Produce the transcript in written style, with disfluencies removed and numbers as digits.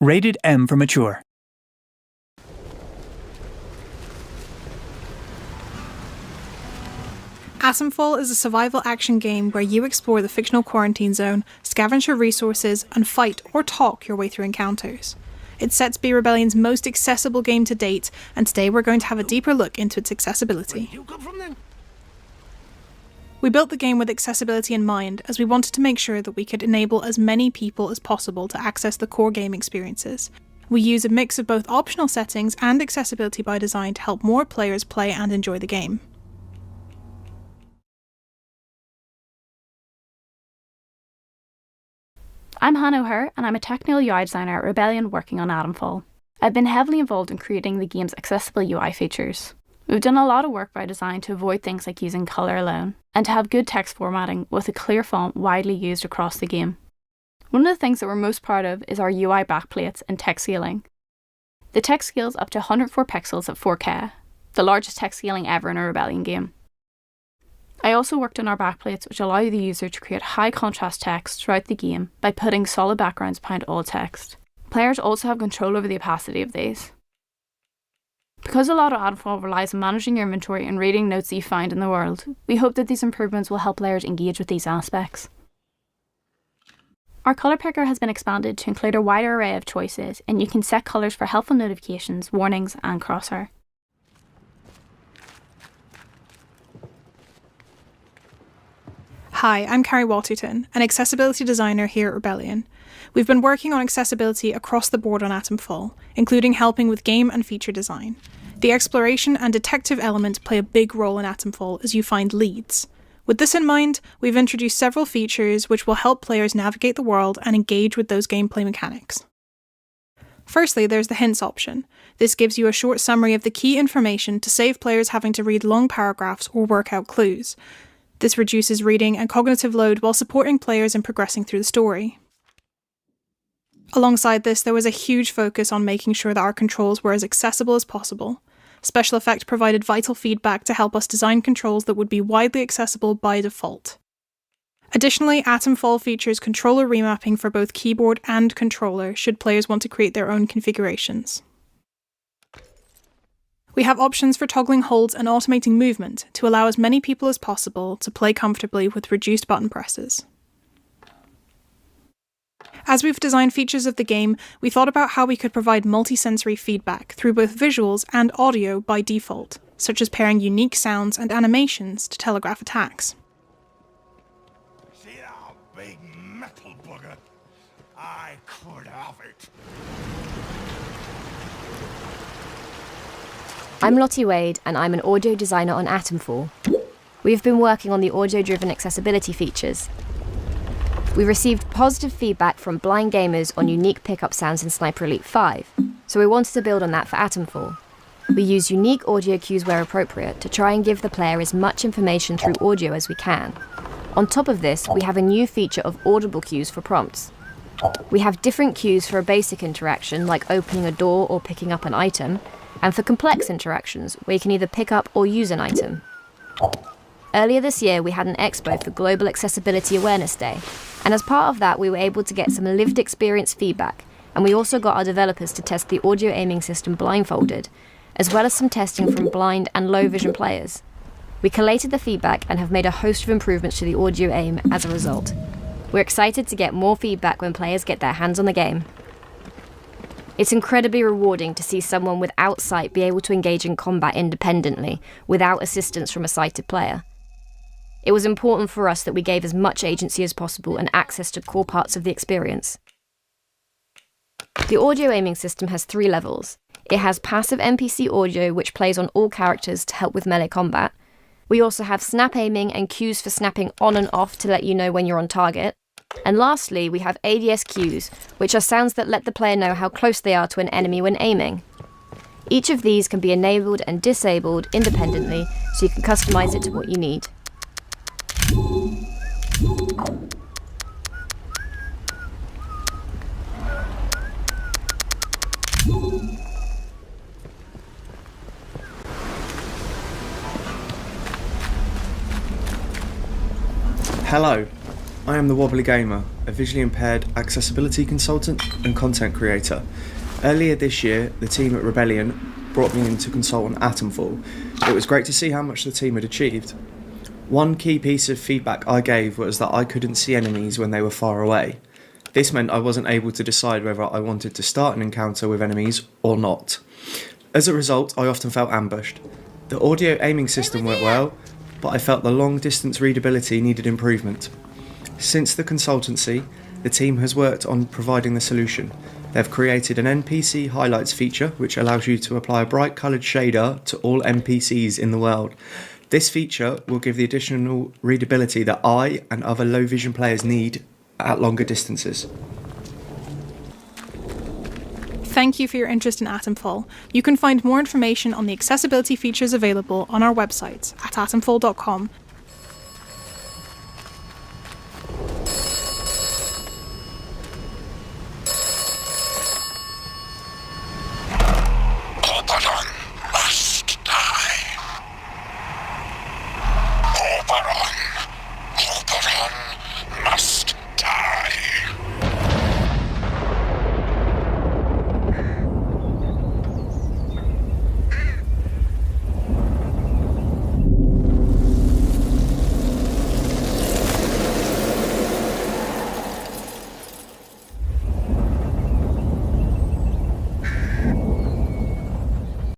Rated M for mature. Atomfall is a survival action game where you explore the fictional quarantine zone, scavenge for resources, and fight or talk your way through encounters. It's set to be Rebellion's most accessible game to date, and today we're going to have a deeper look into its accessibility. We built the game with accessibility in mind, as we wanted to make sure that we could enable as many people as possible to access the core game experiences. We use a mix of both optional settings and accessibility by design to help more players play and enjoy the game. I'm Hannah O'Hare, and I'm a technical UI designer at Rebellion working on Atomfall. I've been heavily involved in creating the game's accessible UI features. We've done a lot of work by design to avoid things like using colour alone, and to have good text formatting with a clear font widely used across the game. One of the things that we're most proud of is our UI backplates and text scaling. The text scales up to 104 pixels at 4K, the largest text scaling ever in a Rebellion game. I also worked on our backplates, which allow the user to create high contrast text throughout the game by putting solid backgrounds behind all text. Players also have control over the opacity of these. Because a lot of Atomfall relies on managing your inventory and reading notes that you find in the world, we hope that these improvements will help players engage with these aspects. Our colour picker has been expanded to include a wider array of choices, and you can set colours for helpful notifications, warnings, and crosshair. Hi, I'm Carrie Walterton, an accessibility designer here at Rebellion. We've been working on accessibility across the board on Atomfall, including helping with game and feature design. The exploration and detective element play a big role in Atomfall as you find leads. With this in mind, we've introduced several features which will help players navigate the world and engage with those gameplay mechanics. Firstly, there's the hints option. This gives you a short summary of the key information to save players having to read long paragraphs or work out clues. This reduces reading and cognitive load while supporting players in progressing through the story. Alongside this, there was a huge focus on making sure that our controls were as accessible as possible. Special Effect provided vital feedback to help us design controls that would be widely accessible by default. Additionally, Atomfall features controller remapping for both keyboard and controller should players want to create their own configurations. We have options for toggling holds and automating movement to allow as many people as possible to play comfortably with reduced button presses. As we've designed features of the game, we thought about how we could provide multi-sensory feedback through both visuals and audio by default, such as pairing unique sounds and animations to telegraph attacks. See that big metal bugger? I could have it. I'm Lottie Wade, and I'm an audio designer on Atomfall. We've been working on the audio-driven accessibility features. We received positive feedback from blind gamers on unique pickup sounds in Sniper Elite 5, so we wanted to build on that for Atomfall. We use unique audio cues where appropriate to try and give the player as much information through audio as we can. On top of this, we have a new feature of audible cues for prompts. We have different cues for a basic interaction, like opening a door or picking up an item, and for complex interactions, where you can either pick up or use an item. Earlier this year, we had an expo for Global Accessibility Awareness Day, and as part of that, we were able to get some lived experience feedback, and we also got our developers to test the audio aiming system blindfolded, as well as some testing from blind and low vision players. We collated the feedback and have made a host of improvements to the audio aim as a result. We're excited to get more feedback when players get their hands on the game. It's incredibly rewarding to see someone without sight be able to engage in combat independently, without assistance from a sighted player. It was important for us that we gave as much agency as possible and access to core parts of the experience. The audio aiming system has 3 levels. It has passive NPC audio, which plays on all characters to help with melee combat. We also have snap aiming and cues for snapping on and off to let you know when you're on target. And lastly, we have ADS cues, which are sounds that let the player know how close they are to an enemy when aiming. Each of these can be enabled and disabled independently, so you can customize it to what you need. Hello, I am the Wobbly Gamer, a visually impaired accessibility consultant and content creator. Earlier this year, the team at Rebellion brought me in to consult on Atomfall. It was great to see how much the team had achieved. One key piece of feedback I gave was that I couldn't see enemies when they were far away. This meant I wasn't able to decide whether I wanted to start an encounter with enemies or not. As a result, I often felt ambushed. The audio aiming system worked well, but I felt the long distance readability needed improvement. Since the consultancy, the team has worked on providing the solution. They've created an NPC highlights feature which allows you to apply a bright coloured shader to all NPCs in the world. This feature will give the additional readability that I and other low vision players need at longer distances. Thank you for your interest in Atomfall. You can find more information on the accessibility features available on our website at atomfall.com. Oberon must die. Oberon